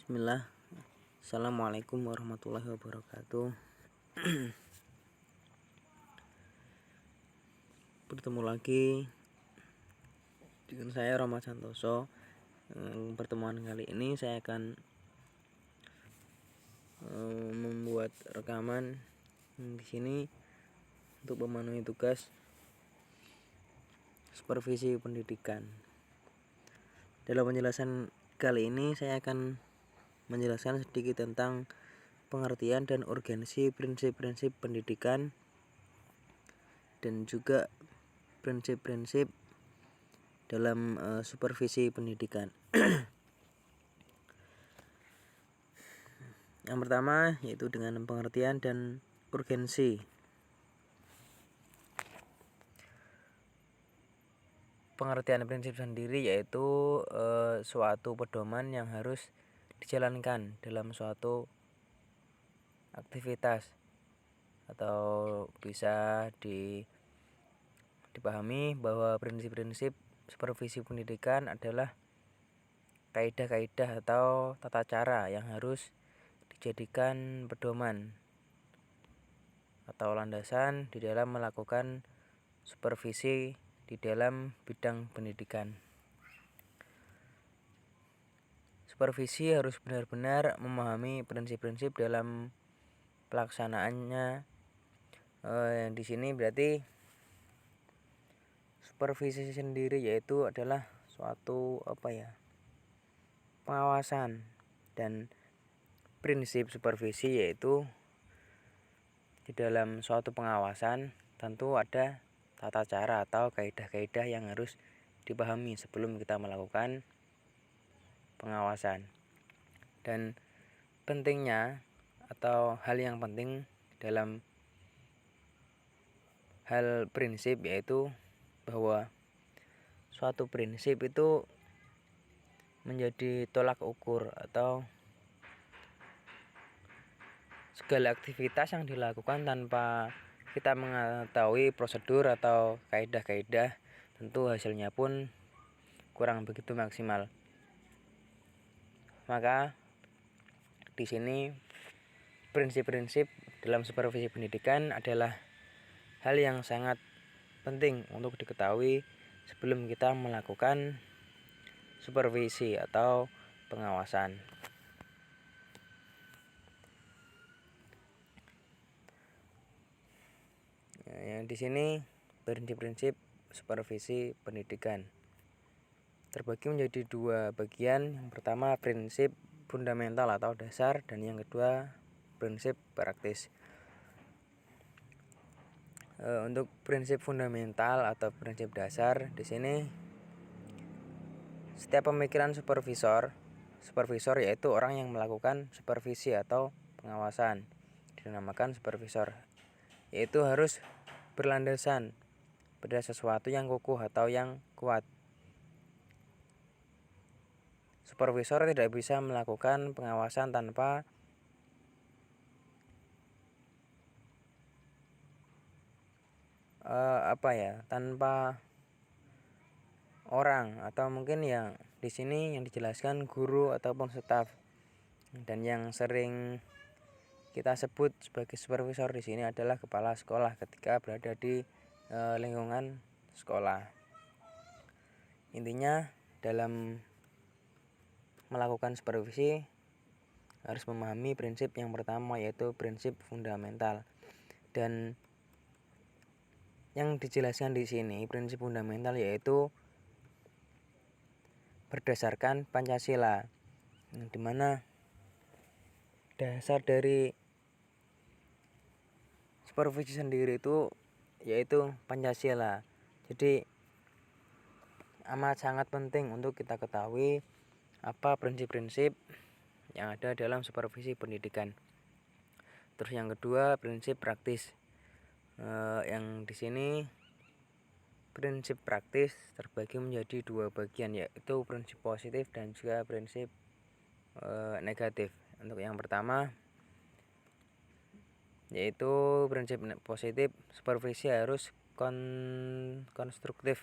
Bismillah. Assalamualaikum warahmatullahi wabarakatuh. Bertemu lagi dengan saya Roma Santoso. Pertemuan kali ini saya akan membuat rekaman di sini untuk memenuhi tugas supervisi pendidikan. Dalam penjelasan kali ini saya akan menjelaskan sedikit tentang pengertian dan urgensi prinsip-prinsip pendidikan dan juga prinsip-prinsip dalam supervisi pendidikan. Yang pertama yaitu dengan pengertian dan urgensi. Pengertian prinsip sendiri yaitu suatu pedoman yang harus dijalankan dalam suatu aktivitas, atau bisa dipahami bahwa prinsip-prinsip supervisi pendidikan adalah kaidah-kaidah atau tata cara yang harus dijadikan pedoman atau landasan di dalam melakukan supervisi di dalam bidang pendidikan. Supervisi harus benar-benar memahami prinsip-prinsip dalam pelaksanaannya. Di sini berarti supervisi sendiri yaitu adalah suatu pengawasan, dan prinsip supervisi yaitu di dalam suatu pengawasan tentu ada tata cara atau kaidah-kaidah yang harus dipahami sebelum kita melakukan pengawasan. Dan pentingnya atau hal yang penting dalam hal prinsip yaitu bahwa suatu prinsip itu menjadi tolak ukur atau segala aktivitas yang dilakukan tanpa kita mengetahui prosedur atau kaidah-kaidah, tentu hasilnya pun kurang begitu maksimal. Maka di sini prinsip-prinsip dalam supervisi pendidikan adalah hal yang sangat penting untuk diketahui sebelum kita melakukan supervisi atau pengawasan. Yang di sini prinsip-prinsip supervisi pendidikan terbagi menjadi dua bagian. Yang pertama prinsip fundamental atau dasar, dan yang kedua prinsip praktis. Untuk prinsip fundamental atau prinsip dasar, di sini setiap pemikiran supervisor yaitu orang yang melakukan supervisi atau pengawasan dinamakan supervisor, yaitu harus berlandasan pada sesuatu yang kukuh atau yang kuat. Supervisor tidak bisa melakukan pengawasan tanpa tanpa orang, atau mungkin yang di sini yang dijelaskan guru ataupun staf. Dan yang sering kita sebut sebagai supervisor di sini adalah kepala sekolah ketika berada di lingkungan sekolah. Intinya dalam melakukan supervisi harus memahami prinsip yang pertama yaitu prinsip fundamental. Dan yang dijelaskan di sini prinsip fundamental yaitu berdasarkan Pancasila, di mana dasar dari supervisi sendiri itu yaitu Pancasila. Jadi amat sangat penting untuk kita ketahui apa prinsip-prinsip yang ada dalam supervisi pendidikan. Terus yang kedua prinsip praktis. Yang di sini prinsip praktis terbagi menjadi dua bagian, yaitu prinsip positif dan juga prinsip negatif. Untuk yang pertama yaitu prinsip positif, supervisi harus konstruktif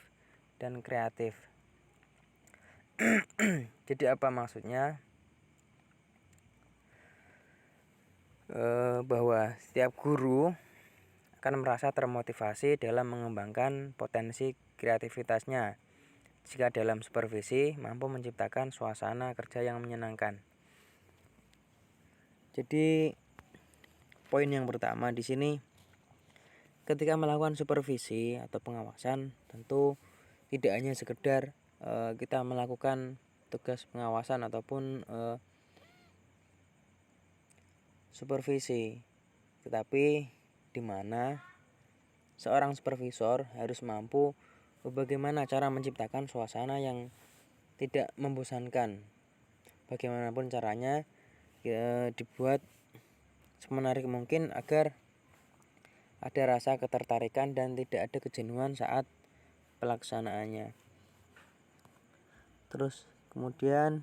dan kreatif. Jadi apa maksudnya? bahwa setiap guru akan merasa termotivasi dalam mengembangkan potensi kreativitasnya jika dalam supervisi mampu menciptakan suasana kerja yang menyenangkan. Jadi poin yang pertama di sini, ketika melakukan supervisi atau pengawasan, tentu tidak hanya sekedar kita melakukan tugas pengawasan ataupun supervisi, tetapi di mana seorang supervisor harus mampu bagaimana cara menciptakan suasana yang tidak membosankan. Bagaimanapun caranya dibuat semenarik mungkin agar ada rasa ketertarikan dan tidak ada kejenuhan saat pelaksanaannya. Terus kemudian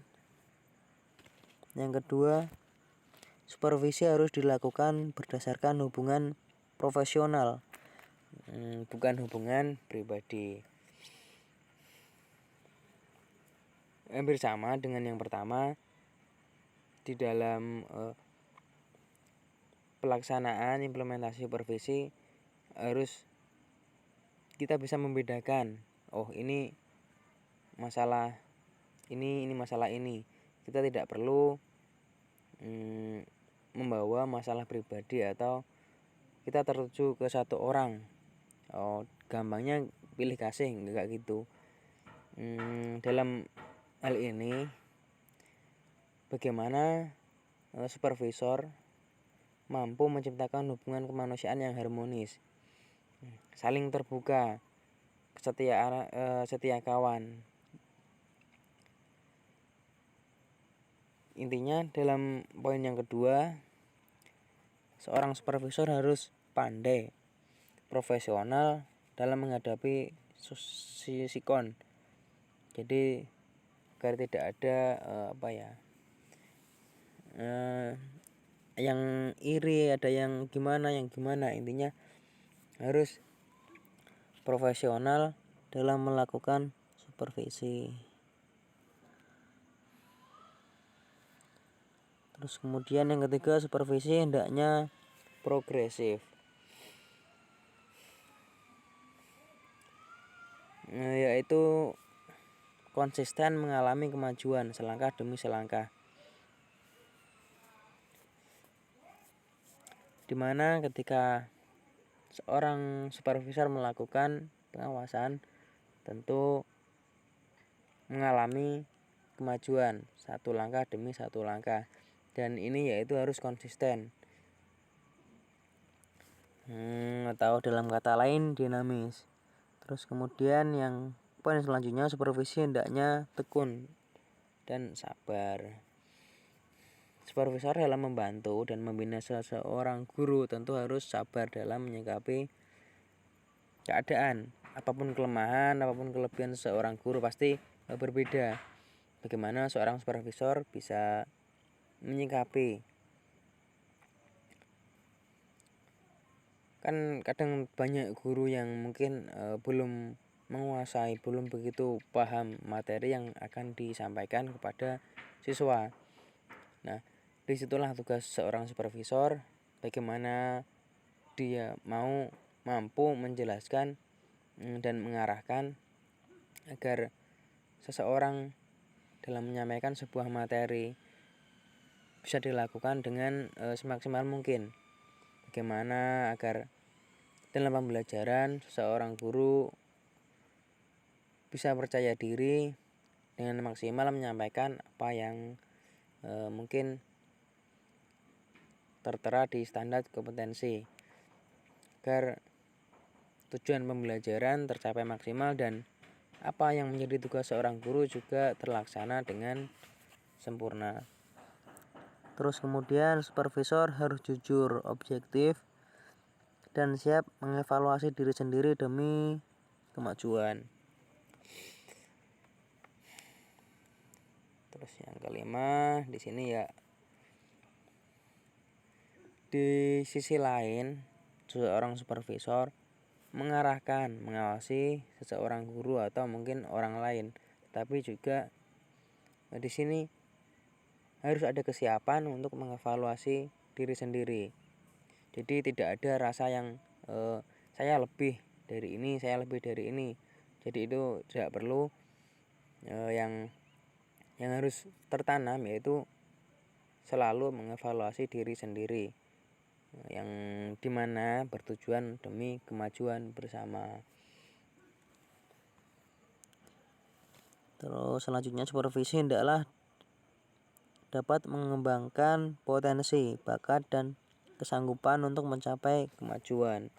yang kedua, supervisi harus dilakukan berdasarkan hubungan profesional, bukan hubungan pribadi. Hampir sama dengan yang pertama, di dalam pelaksanaan implementasi supervisi harus kita bisa membedakan, oh ini masalah ini masalah ini. Kita tidak perlu membawa masalah pribadi atau kita tertuju ke satu orang. Gampangnya pilih kasih, enggak gitu. Dalam hal ini bagaimana supervisor mampu menciptakan hubungan kemanusiaan yang harmonis, saling terbuka, setia kawan. Intinya dalam poin yang kedua, seorang supervisor harus pandai, profesional dalam menghadapi sikon. Jadi agar tidak ada yang iri, ada yang gimana. Intinya harus profesional dalam melakukan supervisi. Terus kemudian yang ketiga, supervisi hendaknya progresif. Yaitu konsisten mengalami kemajuan selangkah demi selangkah. Dimana ketika seorang supervisor melakukan pengawasan, tentu mengalami kemajuan satu langkah demi satu langkah, dan ini yaitu harus konsisten, atau dalam kata lain dinamis. Terus kemudian yang poin selanjutnya, supervisi hendaknya tekun dan sabar. Supervisor dalam membantu dan membina seseorang guru tentu harus sabar dalam menyikapi keadaan. Apapun kelemahan, apapun kelebihan seseorang guru pasti berbeda. Bagaimana seorang supervisor bisa menyikapi. Kan kadang banyak guru yang mungkin belum menguasai, belum begitu paham materi yang akan disampaikan kepada siswa. Nah, disitulah tugas seorang supervisor, bagaimana dia mampu menjelaskan dan mengarahkan agar seseorang dalam menyampaikan sebuah materi bisa dilakukan dengan semaksimal mungkin. Bagaimana agar dalam pembelajaran seseorang guru bisa percaya diri dengan maksimal menyampaikan apa yang mungkin tertera di standar kompetensi, agar tujuan pembelajaran tercapai maksimal dan apa yang menjadi tugas seorang guru juga terlaksana dengan sempurna. Terus kemudian supervisor harus jujur, objektif, dan siap mengevaluasi diri sendiri demi kemajuan. Terus yang kelima di sini ya, di sisi lain seorang supervisor mengarahkan, mengawasi seseorang guru atau mungkin orang lain, tapi juga di sini harus ada kesiapan untuk mengevaluasi diri sendiri. Jadi tidak ada rasa yang saya lebih dari ini, saya lebih dari ini. Jadi itu tidak perlu. Yang harus tertanam yaitu selalu mengevaluasi diri sendiri, yang dimana bertujuan demi kemajuan bersama. Terus selanjutnya, supervisi hendaklah dapat mengembangkan potensi, bakat, dan kesanggupan untuk mencapai kemajuan.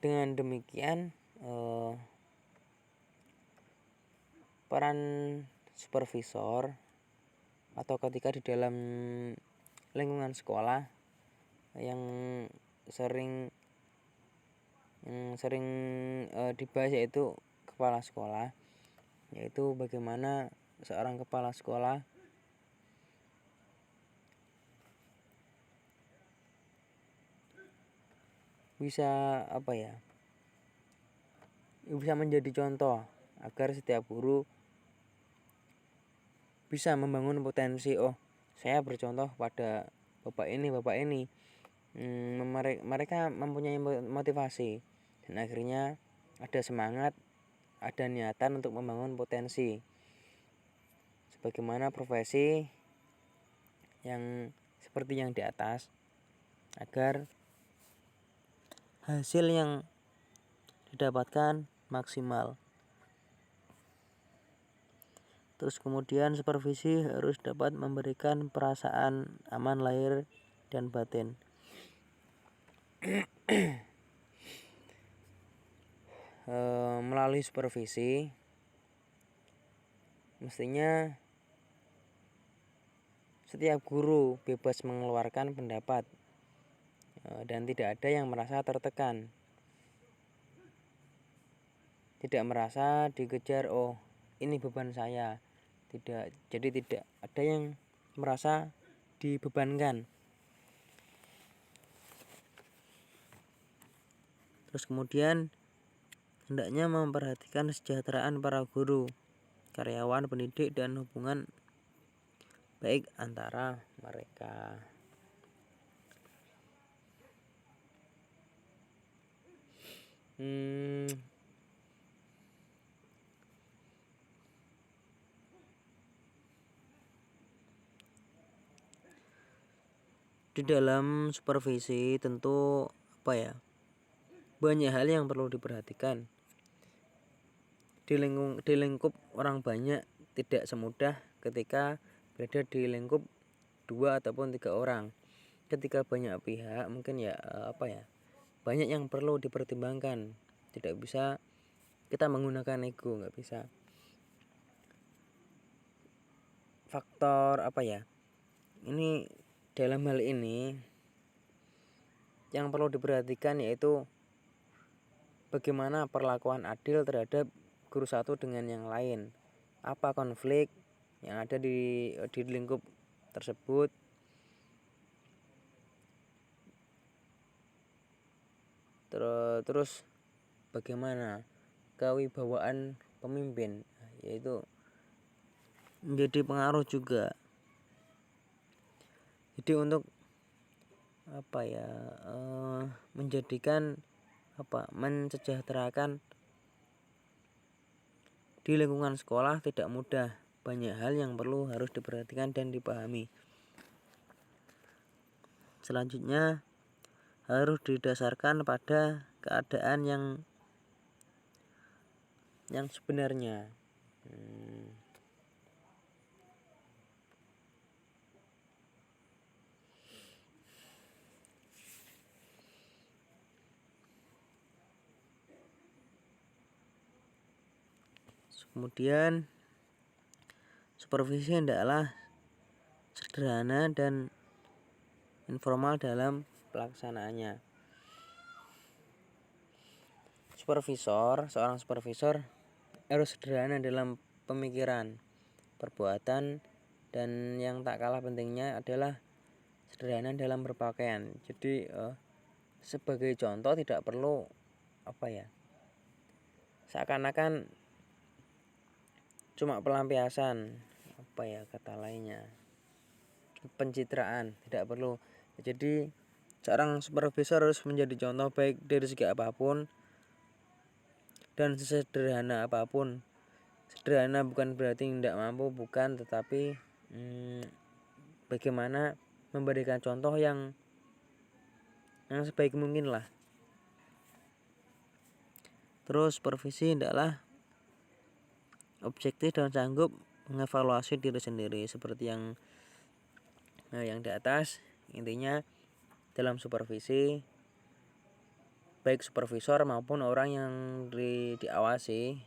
Dengan demikian, peran supervisor atau ketika di dalam lingkungan sekolah yang sering dibahas yaitu kepala sekolah, yaitu bagaimana seorang kepala sekolah bisa bisa menjadi contoh agar setiap guru bisa membangun potensi. Saya bercontoh pada bapak ini. Mereka mempunyai motivasi dan akhirnya ada semangat, ada niatan untuk membangun potensi sebagaimana profesi yang seperti yang di atas, agar hasil yang didapatkan maksimal. Terus kemudian supervisi harus dapat memberikan perasaan aman lahir dan batin. Melalui supervisi mestinya setiap guru bebas mengeluarkan pendapat dan tidak ada yang merasa tertekan, tidak merasa dikejar, ini beban saya. Jadi tidak ada yang merasa dibebankan. Terus kemudian hendaknya memperhatikan kesejahteraan para guru, karyawan, pendidik, dan hubungan baik antara mereka. Di dalam supervisi tentu banyak hal yang perlu diperhatikan. Di lingkup orang banyak tidak semudah ketika berada di lingkup 2 ataupun 3 orang. Ketika banyak pihak mungkin banyak yang perlu dipertimbangkan. Tidak bisa kita menggunakan ego, nggak bisa. Faktor ini dalam hal ini yang perlu diperhatikan yaitu bagaimana perlakuan adil terhadap guru satu dengan yang lain. Apa konflik yang ada di lingkup tersebut. Terus bagaimana kewibawaan pemimpin, yaitu menjadi pengaruh juga. Jadi untuk menjadikan mensejahterakan di lingkungan sekolah tidak mudah. Banyak hal yang harus diperhatikan dan dipahami. Selanjutnya harus didasarkan pada keadaan yang sebenarnya. Kemudian supervisi hendaklah sederhana dan informal dalam pelaksanaannya. Seorang supervisor harus sederhana dalam pemikiran, perbuatan, dan yang tak kalah pentingnya adalah sederhana dalam berpakaian. Jadi sebagai contoh tidak perlu seakan-akan cuma pelampiasan kata lainnya. pencitraan, tidak perlu. Jadi seorang supervisor harus menjadi contoh baik dari segi apapun dan sesederhana apapun. Sederhana bukan berarti tidak mampu, bukan, tetapi bagaimana memberikan contoh yang sebaik mungkin lah. Terus supervisi hendaklah objektif dan sanggup mengevaluasi diri sendiri seperti yang di atas. Intinya dalam supervisi, baik supervisor maupun orang yang diawasi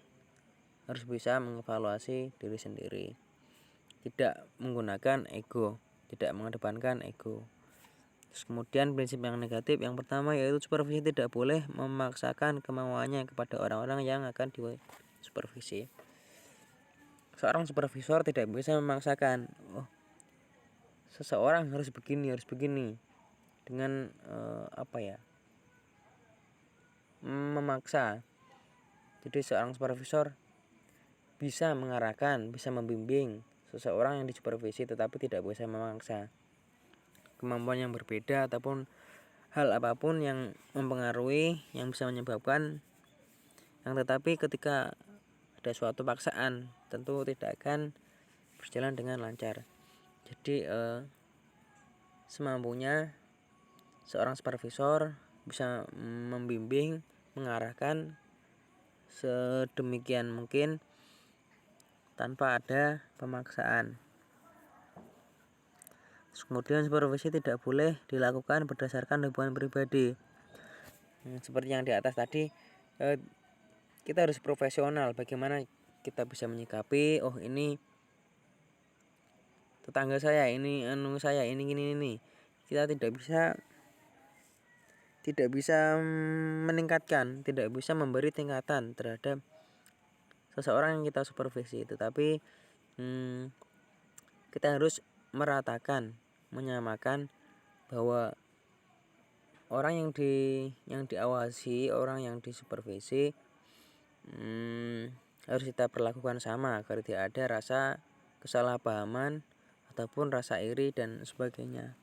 harus bisa mengevaluasi diri sendiri, tidak menggunakan ego, tidak mengedepankan ego. Terus kemudian prinsip yang negatif yang pertama yaitu supervisi tidak boleh memaksakan kemauannya kepada orang-orang yang akan disupervisi. Seorang supervisor tidak bisa memaksakan seseorang harus begini dengan memaksa. Jadi seorang supervisor bisa mengarahkan, bisa membimbing seseorang yang disupervisi, tetapi tidak bisa memaksa. Kemampuan yang berbeda ataupun hal apapun yang mempengaruhi, yang bisa menyebabkan, tetapi ketika ada suatu paksaan tentu tidak akan berjalan dengan lancar. Jadi semampunya seorang supervisor bisa membimbing, mengarahkan sedemikian mungkin tanpa ada pemaksaan. Kemudian supervisi tidak boleh dilakukan berdasarkan hubungan pribadi. Seperti yang di atas tadi, kita harus profesional. Bagaimana kita bisa menyikapi, ini tetangga saya, ini saya, ini. Kita tidak bisa meningkatkan, tidak bisa memberi tingkatan terhadap seseorang yang kita supervisi, tetapi kita harus meratakan, menyamakan bahwa orang yang diawasi, orang yang disupervisi harus kita perlakukan sama agar tidak ada rasa kesalahpahaman ataupun rasa iri dan sebagainya.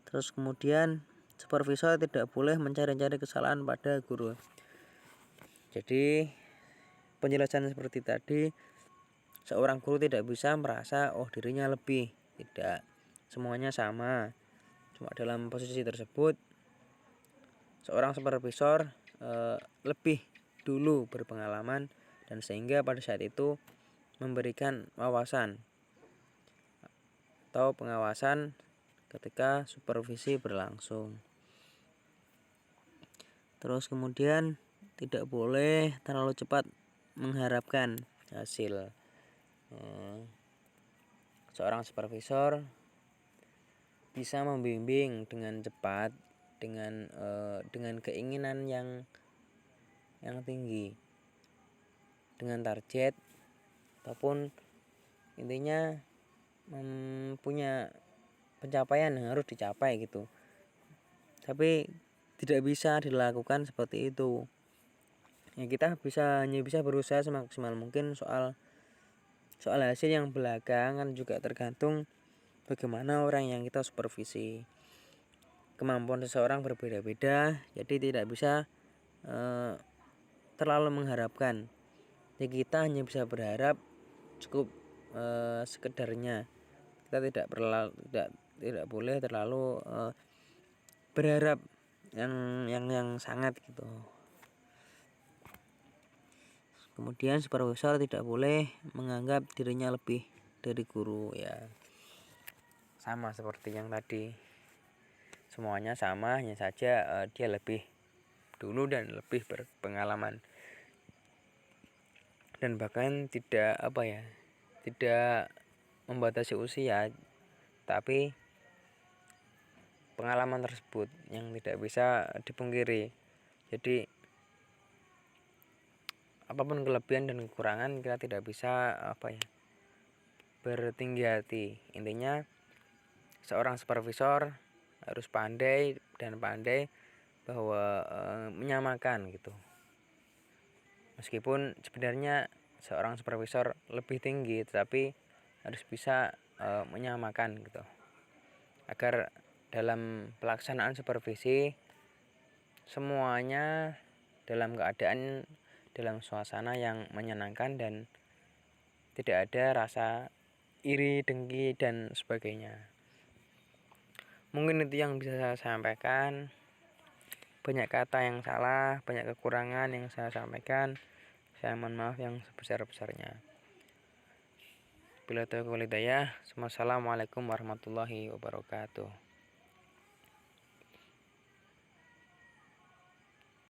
Terus kemudian supervisor tidak boleh mencari-cari kesalahan pada guru. Jadi penjelasan seperti tadi, seorang guru tidak bisa merasa dirinya lebih, tidak, semuanya sama. Cuma dalam posisi tersebut seorang supervisor lebih dulu berpengalaman dan sehingga pada saat itu memberikan wawasan atau pengawasan ketika supervisi berlangsung. Terus kemudian tidak boleh terlalu cepat mengharapkan hasil. Seorang supervisor bisa membimbing dengan cepat, dengan keinginan yang tinggi, dengan target ataupun intinya punya pencapaian yang harus dicapai gitu. Tapi tidak bisa dilakukan seperti itu. Kita hanya bisa berusaha semaksimal mungkin. Soal hasil yang belakangan juga tergantung bagaimana orang yang kita supervisi. Kemampuan seseorang berbeda-beda, jadi tidak bisa terlalu mengharapkan. Jadi kita hanya bisa berharap cukup sekedarnya. Kita tidak boleh terlalu berharap yang sangat gitu. Kemudian supervisor tidak boleh menganggap dirinya lebih dari guru, ya. Sama seperti yang tadi. Semuanya sama, hanya saja dia lebih dulu dan lebih berpengalaman. Dan bahkan tidak membatasi usia, tapi pengalaman tersebut yang tidak bisa dipungkiri. Jadi apapun kelebihan dan kekurangan kita tidak bisa bertinggi hati. Intinya seorang supervisor harus pandai bahwa menyamakan gitu. Meskipun sebenarnya seorang supervisor lebih tinggi, tetapi harus bisa menyamakan gitu, agar dalam pelaksanaan supervisi semuanya dalam keadaan dalam suasana yang menyenangkan dan tidak ada rasa iri, dengki, dan sebagainya. Mungkin itu yang bisa saya sampaikan. Banyak kata yang salah, banyak kekurangan yang saya sampaikan. Saya mohon maaf yang sebesar-besarnya. Bila taufiq wal hidayah. Wassalamualaikum warahmatullahi wabarakatuh.